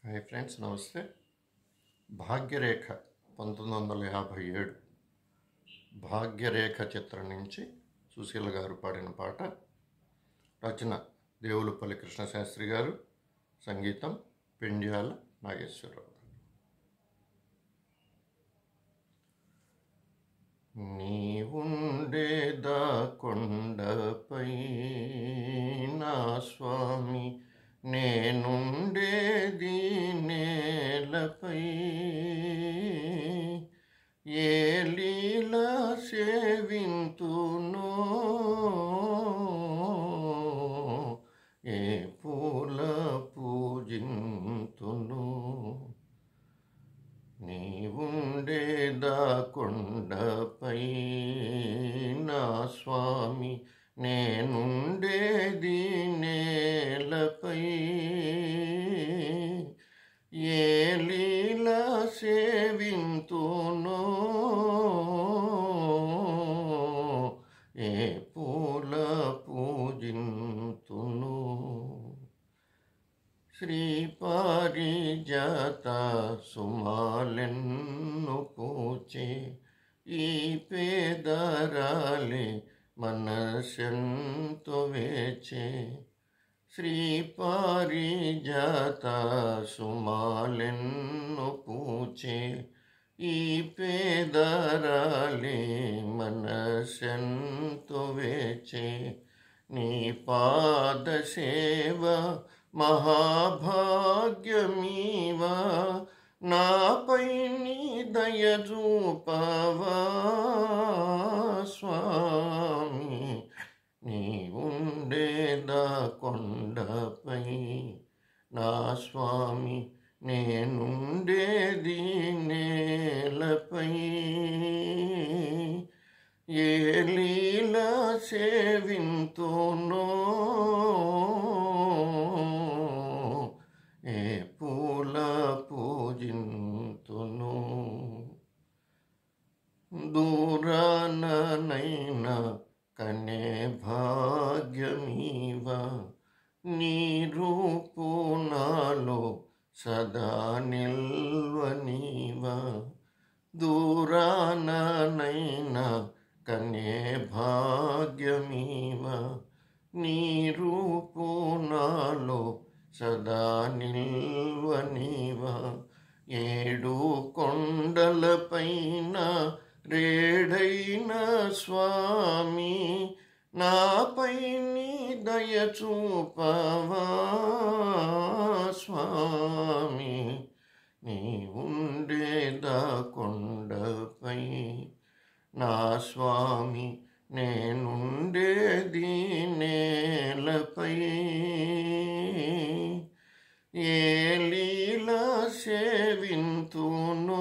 Hi friends, నమస్తే. భాగ్యరేఖ 1957 భాగ్యరేఖ చిత్రం నుంచి సుశీల గారు పాడిన పాట. రచన దేవులపల్లి కృష్ణశాస్త్రి గారు, సంగీతం పెండ్యాల నాగేశ్వరరావు. నీవుండేదా కొండపై నా స్వామి, నేనుండేది నేలపై. ఏ లీల సేవింతునో, ఏ పూల పూజింతును. నీవుండేదా కొండపై నా స్వామి, నేనుండేది నేలపై. ఏ లీల సేవింతునో, ఏ పూల పూజింతును. శ్రీపారిజాత సుమాలెన్ను పూచే ఈ పేదరాలే మనసెంతో వేచే. శ్రీపారిజాత సుమాలెన్ను పూచే ఈ పేదరాలే మనసెంతో వేచే. నీ పాద సేవ మహాభాగ్యమీవా, నాపై నీ దయ చూపవా స్వామి. నీవుండేదా కొండపై నా స్వామి, నేనుండేది నేలపై. ఏ లీల సేవింతునో, ఏ పూల పూజింతును. దూరాననైనా కనే భాగ్యమీవా, నీ రూపు నాలో సదా నిల్వనీవా. దూరాననైనా కనే భాగ్యమీవా, నీ రూపు నాలో సదా నిల్వనీవా. ఏడు కొండలపైన రేడైన స్వామి, నాపై నీ దయ చూపవా స్వామి. నీవుండేదా కొండపై నా స్వామి, నేనుండేది నేలపై. ఏ లీల సేవింతునో,